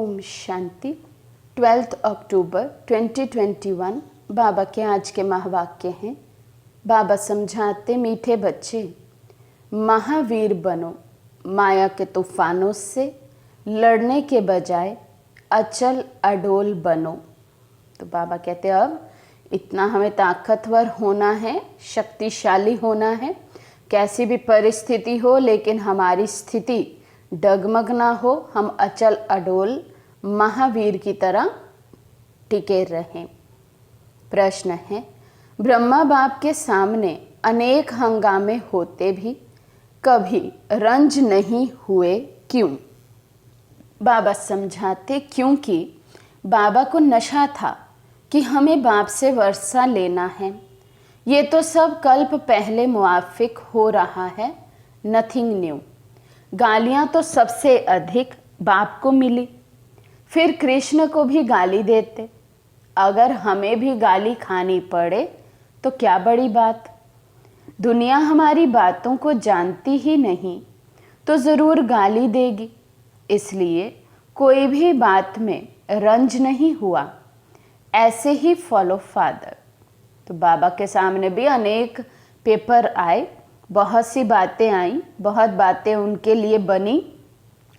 ओम शांति। 12 अक्टूबर 2021 बाबा के आज के महावाक्य हैं। बाबा समझाते, मीठे बच्चे महावीर बनो, माया के तूफानों से लड़ने के बजाय अचल अडोल बनो। तो बाबा कहते अब इतना हमें ताकतवर होना है, शक्तिशाली होना है, कैसी भी परिस्थिति हो लेकिन हमारी स्थिति डगमग ना हो, हम अचल अडोल महावीर की तरह टिके रहें। प्रश्न है, ब्रह्मा बाप के सामने अनेक हंगामे होते भी कभी रंज नहीं हुए, क्यों? बाबा समझाते, क्योंकि बाबा को नशा था कि हमें बाप से वर्षा लेना है। ये तो सब कल्प पहले मुआफिक हो रहा है, नथिंग न्यू। गालियाँ तो सबसे अधिक बाप को मिली, फिर कृष्ण को भी गाली देते। अगर हमें भी गाली खानी पड़े तो क्या बड़ी बात। दुनिया हमारी बातों को जानती ही नहीं तो ज़रूर गाली देगी, इसलिए कोई भी बात में रंज नहीं हुआ। ऐसे ही फॉलो फादर। तो बाबा के सामने भी अनेक पेपर आए, बहुत सी बातें आई, बहुत बातें उनके लिए बनी,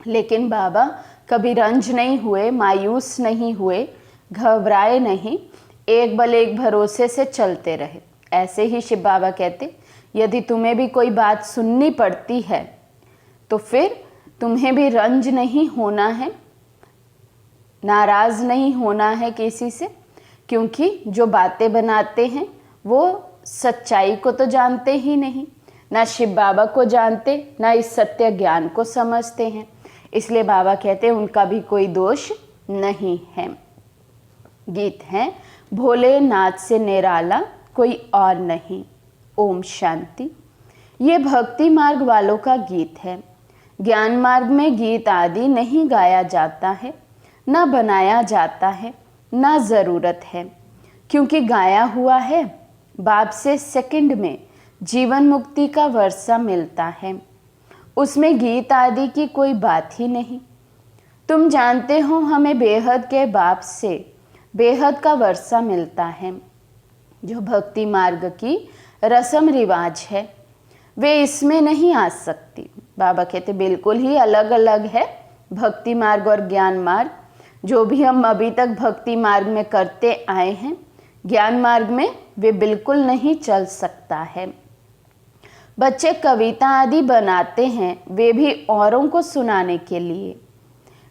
लेकिन बाबा कभी रंज नहीं हुए, मायूस नहीं हुए, घबराए नहीं, एक बल एक भरोसे से चलते रहे। ऐसे ही शिव बाबा कहते, यदि तुम्हें भी कोई बात सुननी पड़ती है तो फिर तुम्हें भी रंज नहीं होना है, नाराज़ नहीं होना है किसी से, क्योंकि जो बातें बनाते हैं वो सच्चाई को तो जानते ही नहीं, ना शिव बाबा को जानते, ना इस सत्य ज्ञान को समझते हैं। इसलिए बाबा कहते हैं उनका भी कोई दोष नहीं है। गीत है, भोलेनाथ से निराला कोई और नहीं। ओम शांति। ये भक्ति मार्ग वालों का गीत है। ज्ञान मार्ग में गीत आदि नहीं गाया जाता है, ना बनाया जाता है, ना ज़रूरत है, क्योंकि गाया हुआ है बाप से सेकंड में जीवन मुक्ति का वर्षा मिलता है। उसमें गीत आदि की कोई बात ही नहीं। तुम जानते हो हमें बेहद के बाप से बेहद का वर्षा मिलता है। जो भक्ति मार्ग की रस्म रिवाज है वे इसमें नहीं आ सकती। बाबा कहते बिल्कुल ही अलग अलग है भक्ति मार्ग और ज्ञान मार्ग। जो भी हम अभी तक भक्ति मार्ग में करते आए हैं, ज्ञान मार्ग में वे बिल्कुल नहीं चल सकता है। बच्चे कविता आदि बनाते हैं, वे भी औरों को सुनाने के लिए।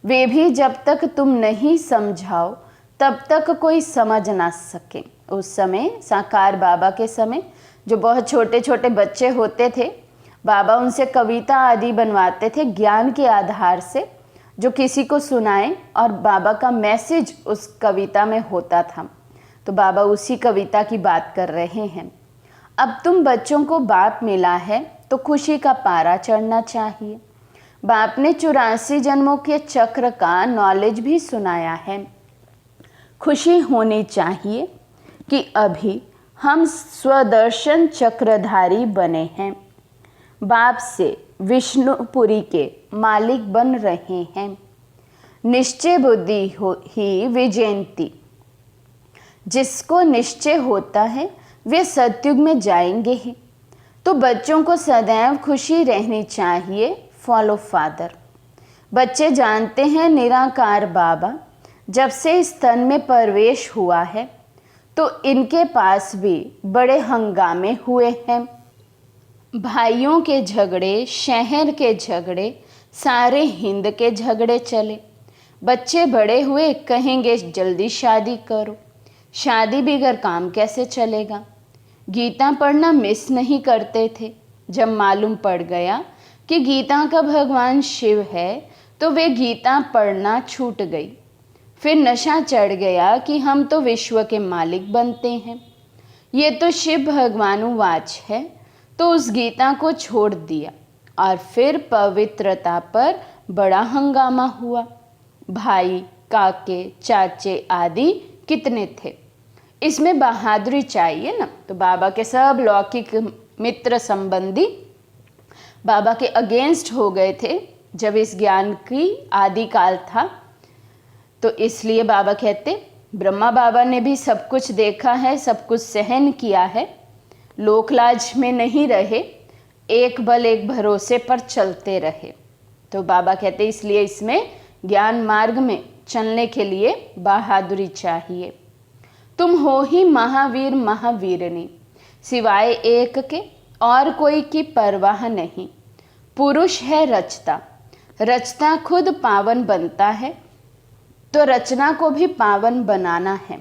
वे भी जब तक तुम नहीं समझाओ तब तक कोई समझ ना सके। उस समय साकार बाबा के समय जो बहुत छोटे छोटे बच्चे होते थे, बाबा उनसे कविता आदि बनवाते थे ज्ञान के आधार से, जो किसी को सुनाए और बाबा का मैसेज उस कविता में होता था। तो बाबा उसी कविता की बात कर रहे हैं। अब तुम बच्चों को बाप मिला है तो खुशी का पारा चढ़ना चाहिए। बाप ने 84 जन्मों के चक्र का नॉलेज भी सुनाया है। खुशी होनी चाहिए कि अभी हम स्वदर्शन चक्रधारी बने हैं, बाप से विष्णुपुरी के मालिक बन रहे हैं। निश्चय बुद्धि ही विजयंती। जिसको निश्चय होता है वे सतयुग में जाएंगे ही। तो बच्चों को सदैव खुशी रहनी चाहिए। Follow father. बच्चे जानते हैं निराकार बाबा जब से इस तन में प्रवेश हुआ है तो इनके पास भी बड़े हंगामे हुए हैं। भाइयों के झगड़े, शहर के झगड़े, सारे हिंद के झगड़े चले। बच्चे बड़े हुए कहेंगे जल्दी शादी करो। शादी बगैर काम कैसे चलेगा। गीता पढ़ना मिस नहीं करते थे। जब मालूम पड़ गया कि गीता का भगवान शिव है तो वे गीता पढ़ना छूट गई। फिर नशा चढ़ गया कि हम तो विश्व के मालिक बनते हैं। ये तो शिव भगवानुवाच है, तो उस गीता को छोड़ दिया और फिर पवित्रता पर बड़ा हंगामा हुआ। भाई, काके, चाचे आदि कितने थे। इसमें बहादुरी चाहिए ना। तो बाबा के सब लौकिक मित्र संबंधी बाबा के अगेंस्ट हो गए थे जब इस ज्ञान की आदिकाल था। तो इसलिए बाबा कहते, ब्रह्मा बाबा ने भी सब कुछ देखा है, सब कुछ सहन किया है, लोकलाज में नहीं रहे, एक बल एक भरोसे पर चलते रहे। तो बाबा कहते इसलिए इसमें ज्ञान मार्ग में चलने के लिए बहादुरी चाहिए। तुम हो ही महावीर महावीरनी, सिवाय एक के और कोई की परवाह नहीं। पुरुष है रचता, रचता खुद पावन बनता है, तो रचना को भी पावन बनाना है।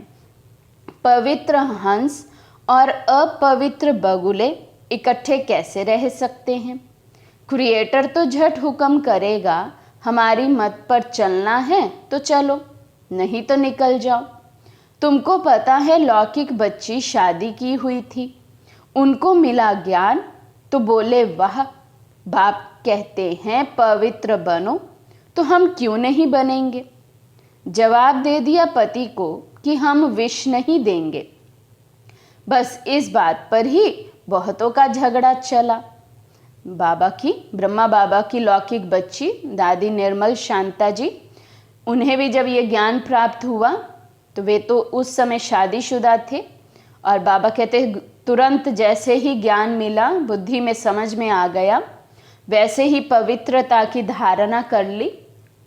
पवित्र हंस और अपवित्र बगुले इकट्ठे कैसे रह सकते हैं? क्रिएटर तो झट हुक्म करेगा, हमारी मत पर चलना है तो चलो, नहीं तो निकल जाओ। तुमको पता है लौकिक बच्ची शादी की हुई थी, उनको मिला ज्ञान तो बोले वाह। बाप कहते हैं पवित्र बनो, तो हम क्यों नहीं बनेंगे? जवाब दे दिया पति को कि हम विष नहीं देंगे। बस इस बात पर ही बहुतों का झगड़ा चला। ब्रह्मा बाबा की लौकिक बच्ची दादी निर्मल शांता जी, उन्हें भी जब ये ज्ञान प्राप्त हुआ तो वे तो उस समय शादीशुदा थे, और बाबा कहते तुरंत जैसे ही ज्ञान मिला, बुद्धि में समझ में आ गया, वैसे ही पवित्रता की धारणा कर ली।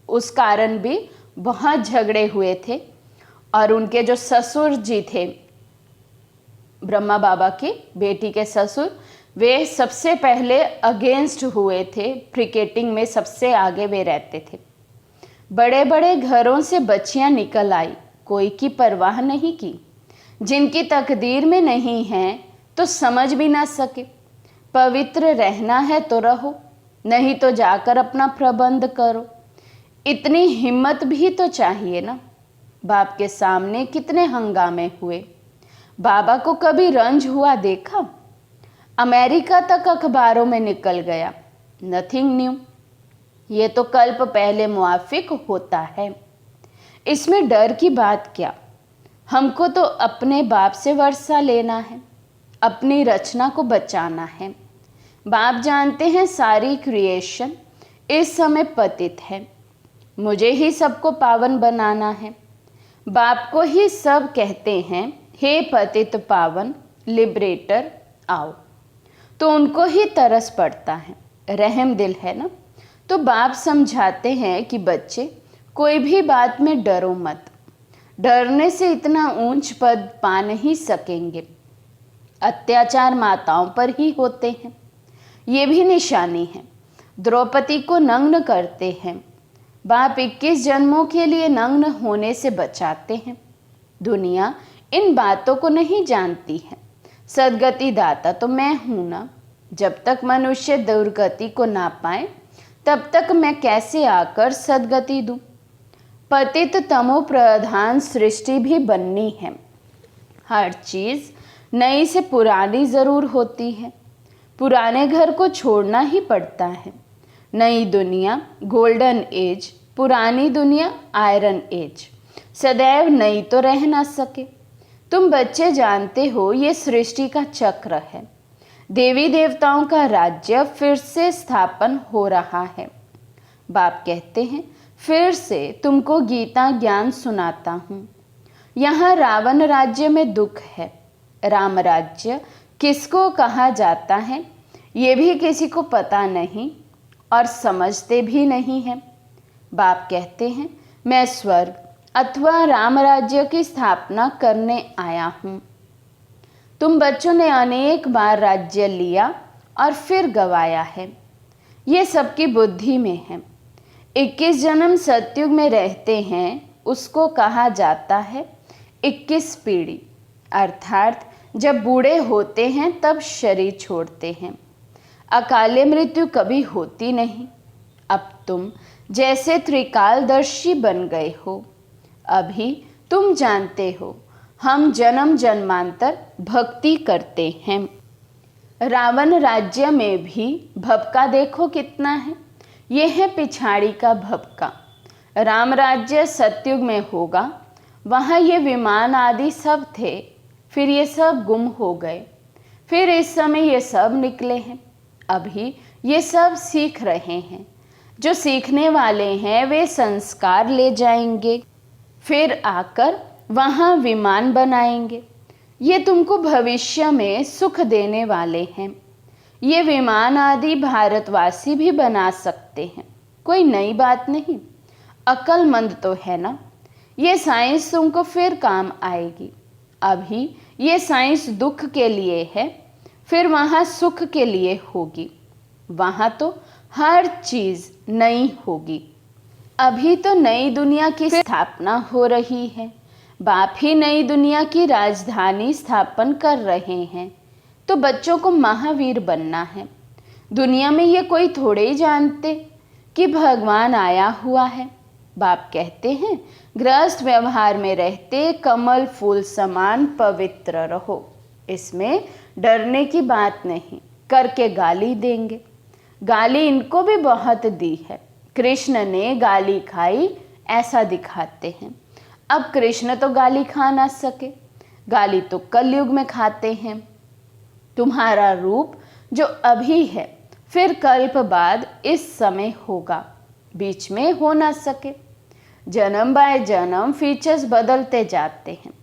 उस कारण भी बहुत झगड़े हुए थे, और उनके जो ससुर जी थे, ब्रह्मा बाबा की बेटी के ससुर, वे सबसे पहले अगेंस्ट हुए थे। क्रिकेटिंग में सबसे आगे वे रहते थे। बड़े बड़े घरों से बच्चियां निकल आई, कोई की परवाह नहीं की। जिनकी तकदीर में नहीं है तो समझ भी ना सके। पवित्र रहना है तो रहो, नहीं तो जाकर अपना प्रबंध करो। इतनी हिम्मत भी तो चाहिए ना। बाप के सामने कितने हंगामे हुए। बाबा को कभी रंज हुआ देखा? अमेरिका तक अखबारों में निकल गया। नथिंग न्यू, ये तो कल्प पहले मुआफिक होता है, इसमें डर की बात क्या? हमको तो अपने बाप से वर्षा लेना है, अपनी रचना को बचाना है। बाप जानते हैं सारी क्रिएशन इस समय पतित है, मुझे ही सबको पावन बनाना है। बाप को ही सब कहते हैं, हे पतित पावन लिबरेटर आओ। तो उनको ही तरस पड़ता है, रहम दिल है ना। तो बाप समझाते हैं कि बच्चे कोई भी बात में डरो मत, डरने से इतना ऊंच पद पा नहीं सकेंगे। अत्याचार माताओं पर ही होते हैं, ये भी निशानी है। द्रौपदी को नग्न करते हैं, बाप 21 जन्मों के लिए नग्न होने से बचाते हैं। दुनिया इन बातों को नहीं जानती है। सदगति दाता तो मैं हूं ना। जब तक मनुष्य दुर्गति को ना पाए तब तक मैं कैसे आकर सदगति दूं? पतित तमो प्रधान सृष्टि भी बननी है। हर चीज नई से पुरानी जरूर होती है, पुराने घर को छोड़ना ही पड़ता है। नई दुनिया गोल्डन एज, पुरानी दुनिया आयरन एज, सदैव नई तो रह ना सके। तुम बच्चे जानते हो ये सृष्टि का चक्र है। देवी देवताओं का राज्य फिर से स्थापन हो रहा है। बाप कहते हैं फिर से तुमको गीता ज्ञान सुनाता हूँ। यहाँ रावण राज्य में दुख है। राम राज्य किसको कहा जाता है ये भी किसी को पता नहीं और समझते भी नहीं है। बाप कहते हैं मैं स्वर्ग अथवा राम राज्य की स्थापना करने आया हूँ। तुम बच्चों ने अनेक बार राज्य लिया और फिर गवाया है, ये सबकी बुद्धि में है। 21 जन्म सतयुग में रहते हैं, उसको कहा जाता है 21 पीढ़ी, अर्थात जब बूढ़े होते हैं तब शरीर छोड़ते हैं। अकाले मृत्यु कभी होती नहीं। अब तुम जैसे त्रिकालदर्शी बन गए हो। अभी तुम जानते हो हम जन्म जन्मांतर भक्ति करते हैं। रावण राज्य में भी भपका देखो कितना है, ये है पिछाड़ी का भपका। राम राज्य सतयुग में होगा, वहाँ ये विमान आदि सब थे, फिर ये सब गुम हो गए, फिर इस समय ये सब निकले हैं। अभी ये सब सीख रहे हैं। जो सीखने वाले हैं वे संस्कार ले जाएंगे। फिर आकर वहाँ विमान बनाएंगे। ये तुमको भविष्य में सुख देने वाले हैं। ये विमान आदि भारतवासी भी बना सकते हैं, कोई नई बात नहीं। अक्लमंद तो है ना। ये साइंस तुमको फिर काम आएगी। अभी ये साइंस दुख के लिए है, फिर वहाँ सुख के लिए होगी। वहाँ तो हर चीज़ नई होगी। अभी तो नई दुनिया की स्थापना हो रही है। बाप ही नई दुनिया की राजधानी स्थापन कर रहे हैं। तो बच्चों को महावीर बनना है। दुनिया में ये कोई थोड़े ही जानते कि भगवान आया हुआ है। बाप कहते हैं गृहस्थ व्यवहार में रहते कमल फूल समान पवित्र रहो। इसमें डरने की बात नहीं। करके गाली देंगे। गाली इनको भी बहुत दी है। कृष्ण ने गाली खाई ऐसा दिखाते हैं। अब कृष्ण तो गाली खा ना सके। गाली तो कलयुग में खाते हैं। तुम्हारा रूप जो अभी है फिर कल्प बाद इस समय होगा, बीच में हो ना सके। जन्म बाय जन्म फीचर्स बदलते जाते हैं।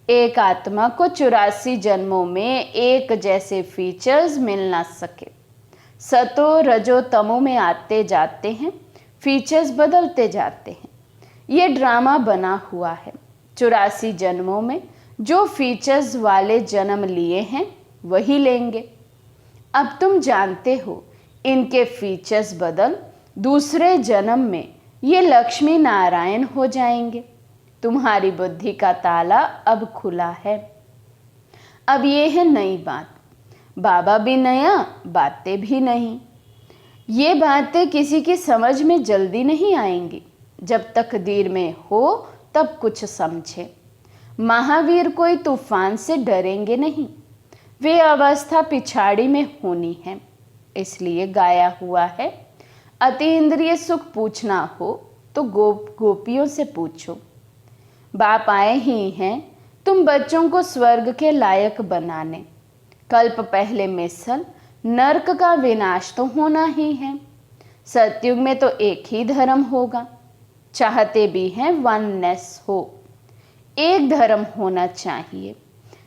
एक आत्मा को 84 जन्मों में एक जैसे फीचर्स मिल ना सके। सतो रजो तमो में आते जाते हैं, फीचर्स बदलते जाते हैं। ये ड्रामा बना हुआ है। 84 जन्मों में जो फीचर्स वाले जन्म लिए हैं वही लेंगे। अब तुम जानते हो इनके फीचर्स बदल दूसरे जन्म में ये लक्ष्मी नारायण हो जाएंगे। तुम्हारी बुद्धि का ताला अब खुला है। अब ये है नई बात। बाबा भी नया, बातें भी नहीं। ये बातें किसी की समझ में जल्दी नहीं आएंगी। जब तकदीर में हो तब कुछ समझे। महावीर कोई तूफान से डरेंगे नहीं। वे अवस्था पिछाड़ी में होनी है। इसलिए गाया हुआ है, अति इंद्रिय सुख पूछना हो तो गोपियों से पूछो। बाप आए ही हैं तुम बच्चों को स्वर्ग के लायक बनाने। कल्प पहले मिसल नरक का विनाश तो होना ही है। सतयुग में तो एक ही धर्म होगा। चाहते भी हैं वननेस हो, एक धर्म होना चाहिए।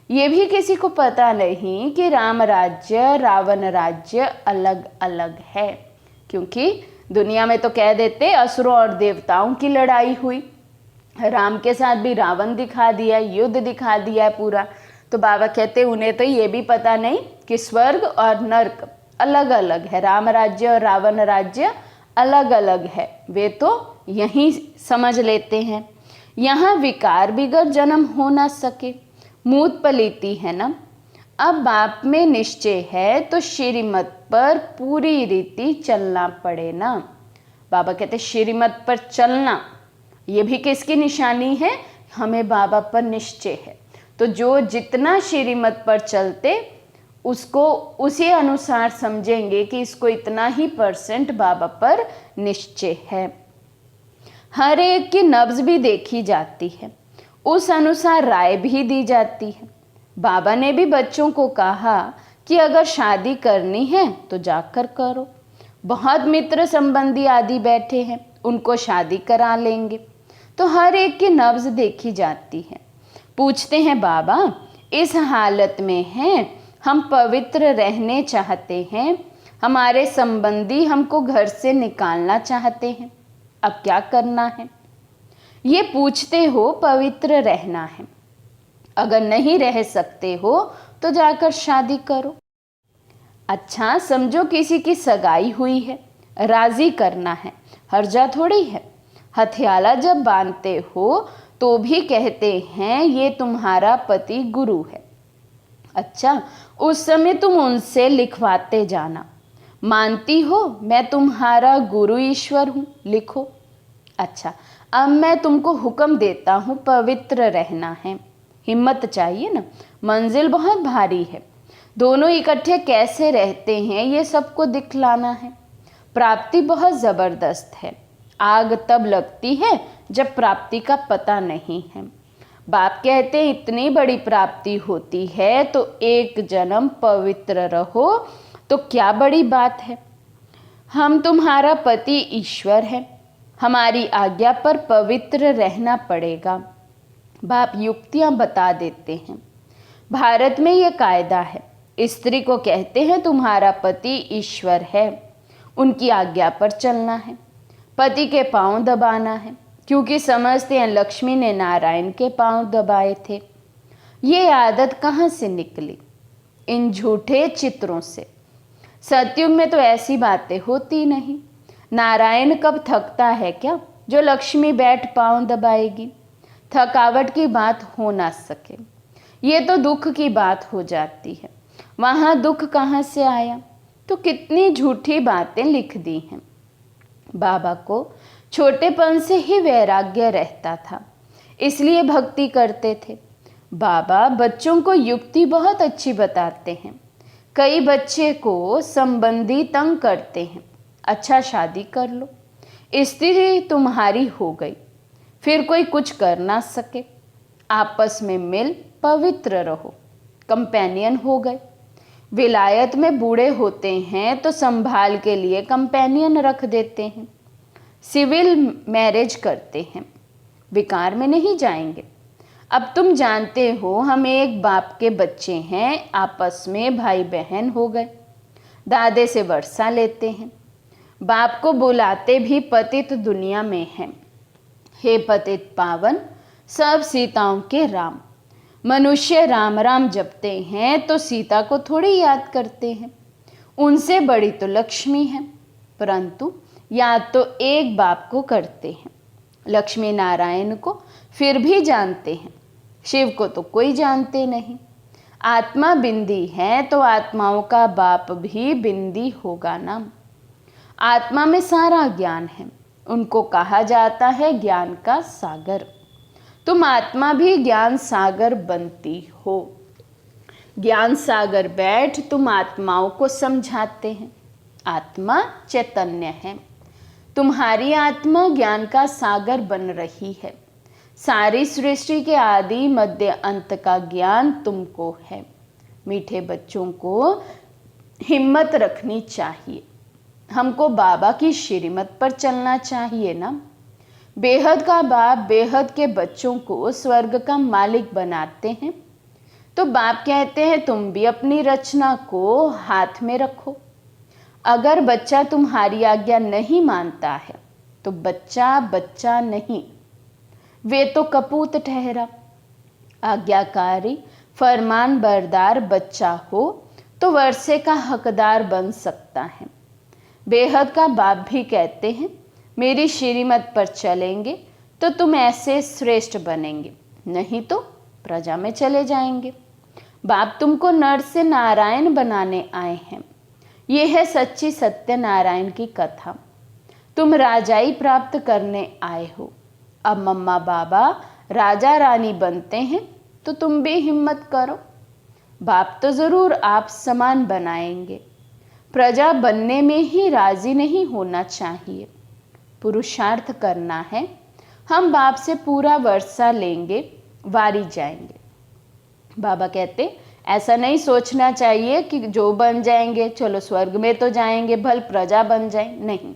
ये भी किसी को पता नहीं कि राम राज्य रावण राज्य अलग अलग है। क्योंकि दुनिया में तो कह देते असुरों और देवताओं की लड़ाई हुई। राम के साथ भी रावण दिखा दिया, युद्ध दिखा दिया पूरा। तो बाबा कहते उन्हें तो ये भी पता नहीं कि स्वर्ग और नरक अलग अलग है। राम राज्य और रावण राज्य अलग अलग है। वे तो यहीं समझ लेते हैं। यहाँ विकार बिगर जन्म हो ना सके। मूत पलीती है ना। अब बाप में निश्चय है तो श्रीमत पर पूरी रीति चलना पड़े ना। बाबा कहते श्रीमत पर चलना, ये भी किसकी निशानी है? हमें बाबा पर निश्चय है। तो जो जितना श्रीमत पर चलते उसको उसी अनुसार समझेंगे कि इसको इतना ही % बाबा पर निश्चय है। हर एक की नब्ज भी देखी जाती है, उस अनुसार राय भी दी जाती है। बाबा ने भी बच्चों को कहा कि अगर शादी करनी है तो जाकर करो। बहुत मित्र संबंधी आदि बैठे हैं, उनको शादी करा लेंगे। तो हर एक की नब्ज देखी जाती है। पूछते हैं बाबा इस हालत में हैं, हम पवित्र रहने चाहते हैं, हमारे संबंधी हमको घर से निकालना चाहते हैं, अब क्या करना है? ये पूछते हो पवित्र रहना है। अगर नहीं रह सकते हो तो जाकर शादी करो। अच्छा समझो किसी की सगाई हुई है, राजी करना है, हर्जा थोड़ी है। हथियाला जब बांधते हो तो भी कहते हैं ये तुम्हारा पति गुरु है। अच्छा उस समय तुम उनसे लिखवाते जाना, मानती हो मैं तुम्हारा गुरु ईश्वर हूँ, लिखो। अच्छा अब मैं तुमको हुक्म देता हूँ पवित्र रहना है। हिम्मत चाहिए ना, मंजिल बहुत भारी है। दोनों इकट्ठे कैसे रहते हैं ये सबको दिखलाना है। प्राप्ति बहुत ज़बरदस्त है। आग तब लगती है जब प्राप्ति का पता नहीं है। बाप कहते हैं इतनी बड़ी प्राप्ति होती है तो एक जन्म पवित्र रहो तो क्या बड़ी बात है। हम तुम्हारा पति ईश्वर है, हमारी आज्ञा पर पवित्र रहना पड़ेगा। बाप युक्तियां बता देते हैं। भारत में यह कायदा है, स्त्री को कहते हैं तुम्हारा पति ईश्वर है, उनकी आज्ञा पर चलना है, पति के पांव दबाना है, क्योंकि समझते हैं लक्ष्मी ने नारायण के पांव दबाए थे। ये आदत कहाँ से निकली? इन झूठे चित्रों से। सतयुग में तो ऐसी बातें होती नहीं। नारायण कब थकता है क्या जो लक्ष्मी बैठ पांव दबाएगी? थकावट की बात हो ना सके, ये तो दुख की बात हो जाती है। वहाँ दुख कहाँ से आया? तो कितनी झूठी बातें लिख दी हैं। बाबा को छोटेपन से ही वैराग्य रहता था, इसलिए भक्ति करते थे। बाबा बच्चों को युक्ति बहुत अच्छी बताते हैं। कई बच्चे को संबंधी तंग करते हैं, अच्छा शादी कर लो, स्त्री तुम्हारी हो गई, फिर कोई कुछ कर ना सके, आपस में मिल पवित्र रहो, कंपेनियन हो गए। विलायत में बूढ़े होते हैं तो संभाल के लिए कंपेनियन रख देते हैं, सिविल मैरिज करते हैं, विकार में नहीं जाएंगे। अब तुम जानते हो हम एक बाप के बच्चे हैं, आपस में भाई बहन हो गए, दादे से वर्षा लेते हैं, बाप को बुलाते भी पतित दुनिया में हैं। हे पतित पावन सब सीताओं के राम। मनुष्य राम राम जपते हैं तो सीता को थोड़ी याद करते हैं, उनसे बड़ी तो लक्ष्मी है, परंतु याद तो एक बाप को करते हैं। लक्ष्मी नारायण को फिर भी जानते हैं, शिव को तो कोई जानते नहीं। आत्मा बिंदी है तो आत्माओं का बाप भी बिंदी होगा ना। आत्मा में सारा ज्ञान है, उनको कहा जाता है ज्ञान का सागर। तुम आत्मा भी ज्ञान सागर बनती हो। ज्ञान सागर बैठ तुम आत्माओं को समझाते हैं। आत्मा चैतन्य है, तुम्हारी आत्मा ज्ञान का सागर बन रही है। सारी सृष्टि के आदि मध्य अंत का ज्ञान तुमको है। मीठे बच्चों को हिम्मत रखनी चाहिए। हमको बाबा की श्रीमत पर चलना चाहिए ना। बेहद का बाप बेहद के बच्चों को स्वर्ग का मालिक बनाते हैं, तो बाप कहते हैं तुम भी अपनी रचना को हाथ में रखो। अगर बच्चा तुम्हारी आज्ञा नहीं मानता है तो बच्चा बच्चा नहीं, वे तो कपूत ठहरा। आज्ञाकारी फरमान बरदार बच्चा हो तो वर्षे का हकदार बन सकता है। बेहद का बाप भी कहते हैं मेरी श्रीमत पर चलेंगे तो तुम ऐसे श्रेष्ठ बनेंगे, नहीं तो प्रजा में चले जाएंगे। बाप तुमको नर से नारायण बनाने आए हैं। यह है सच्ची सत्यनारायण की कथा। तुम राजाई प्राप्त करने आए हो। अब मम्मा बाबा राजा रानी बनते हैं तो तुम भी हिम्मत करो। बाप तो ज़रूर आप समान बनाएंगे। प्रजा बनने में ही राजी नहीं होना चाहिए, पुरुषार्थ करना है। हम बाप से पूरा वर्षा लेंगे, वारी जाएंगे। बाबा कहते ऐसा नहीं सोचना चाहिए कि जो बन जाएंगे चलो स्वर्ग में तो जाएंगे, भल प्रजा बन जाए, नहीं।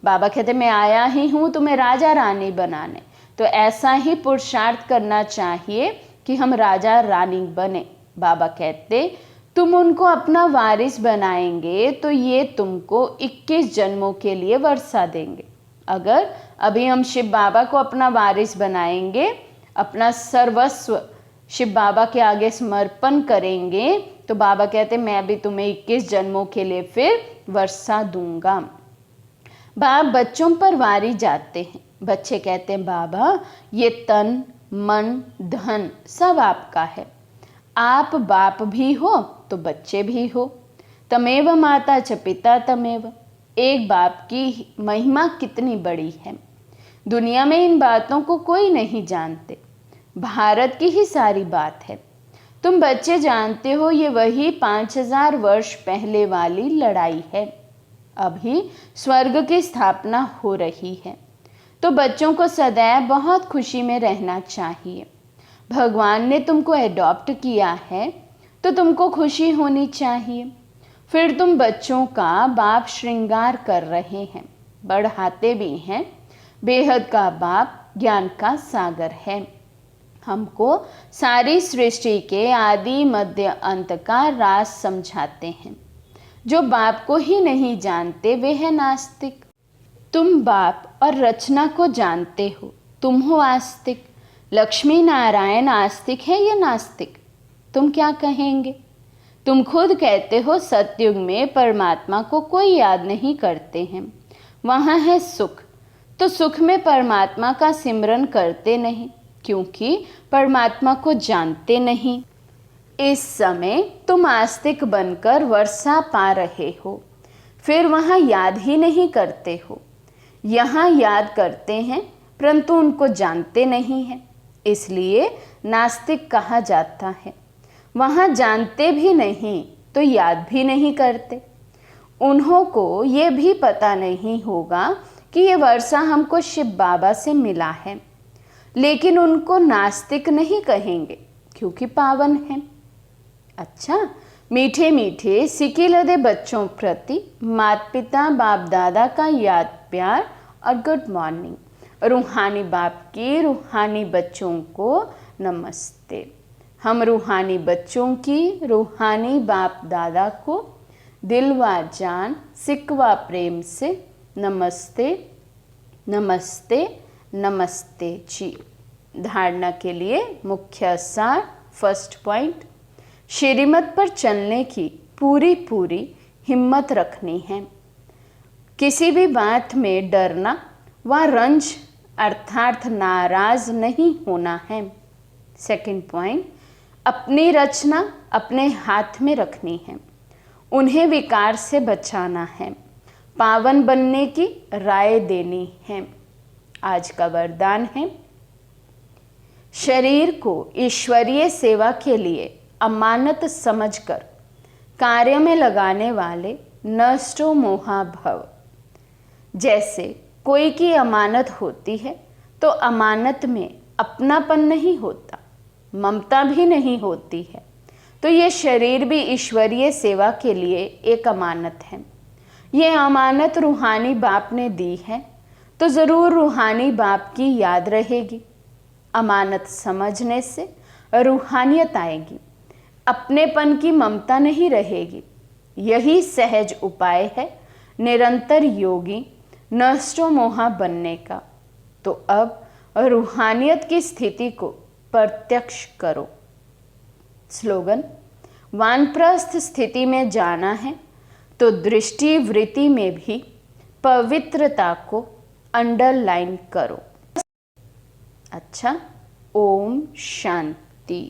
बाबा कहते मैं आया ही हूँ तुम्हें राजा रानी बनाने, तो ऐसा ही पुरुषार्थ करना चाहिए कि हम राजा रानी बने। बाबा कहते तुम उनको अपना वारिस बनाएंगे तो ये तुमको 21 जन्मों के लिए वर्षा देंगे। अगर अभी हम शिव बाबा को अपना वारिस बनाएंगे, अपना सर्वस्व शिव बाबा के आगे समर्पण करेंगे, तो बाबा कहते मैं भी तुम्हें 21 जन्मों के लिए फिर वर्षा दूंगा। बाप बच्चों पर वारी जाते हैं। बच्चे कहते हैं बाबा ये तन मन धन सब आपका है, आप बाप भी हो तो बच्चे भी हो। तमेव माता च पिता तमेव। एक बाप की महिमा कितनी बड़ी है, दुनिया में इन बातों को कोई नहीं जानते। भारत की ही सारी बात है। तुम बच्चे जानते हो ये वही 5000 वर्ष पहले वाली लड़ाई है। अभी स्वर्ग की स्थापना हो रही है, तो बच्चों को सदैव बहुत खुशी में रहना चाहिए। भगवान ने तुमको एडॉप्ट किया है तो तुमको खुशी होनी चाहिए। फिर तुम बच्चों का बाप श्रृंगार कर रहे हैं, बढ़ाते भी हैं। बेहद का बाप ज्ञान का सागर है। हमको सारी सृष्टि के आदि मध्य अंत का राज समझाते हैं। जो बाप को ही नहीं जानते वे है नास्तिक। तुम बाप और रचना को जानते हो, तुम हो आस्तिक। लक्ष्मी नारायण आस्तिक है या नास्तिक? तुम क्या कहेंगे? तुम खुद कहते हो सतयुग में परमात्मा को कोई याद नहीं करते हैं, वहाँ है सुख। तो सुख में परमात्मा का सिमरन करते नहीं क्योंकि परमात्मा को जानते नहीं। इस समय तुम आस्तिक बनकर वर्षा पा रहे हो, फिर वहाँ याद ही नहीं करते हो। यहाँ याद करते हैं परंतु उनको जानते नहीं हैं, इसलिए नास्तिक कहा जाता है। वहाँ जानते भी नहीं तो याद भी नहीं करते। उन्हों को ये भी पता नहीं होगा कि ये वर्षा हमको शिव बाबा से मिला है, लेकिन उनको नास्तिक नहीं कहेंगे क्योंकि पावन है। अच्छा, मीठे मीठे सिके लदे बच्चों प्रति माता पिता बाप दादा का याद प्यार और गुड मॉर्निंग। रूहानी बाप की रूहानी बच्चों को नमस्ते। हम रूहानी बच्चों की रूहानी बाप दादा को दिल व जान सिकवा प्रेम से नमस्ते नमस्ते नमस्ते जी। धारणा के लिए मुख्य सार। फर्स्ट पॉइंट, श्रीमत पर चलने की पूरी पूरी हिम्मत रखनी है। किसी भी बात में डरना व रंज अर्थात नाराज नहीं होना है। सेकंड पॉइंट, अपनी रचना अपने हाथ में रखनी है, उन्हें विकार से बचाना है, पावन बनने की राय देनी है। आज का वरदान है, शरीर को ईश्वरीय सेवा के लिए अमानत समझकर कार्य में लगाने वाले नष्टो मोहा भव। जैसे कोई की अमानत होती है तो अमानत में अपनापन नहीं होता, ममता भी नहीं होती है, तो ये शरीर भी ईश्वरीय सेवा के लिए एक अमानत है। ये अमानत रूहानी बाप ने दी है तो ज़रूर रूहानी बाप की याद रहेगी। अमानत समझने से रूहानियत आएगी, अपनेपन की ममता नहीं रहेगी। यही सहज उपाय है निरंतर योगी नष्टो मोहा बनने का। तो अब रूहानियत की स्थिति को प्रत्यक्ष करो। स्लोगन, वानप्रस्थ स्थिति में जाना है तो दृष्टि वृत्ति में भी पवित्रता को अंडरलाइन करो। अच्छा, ओम शांति।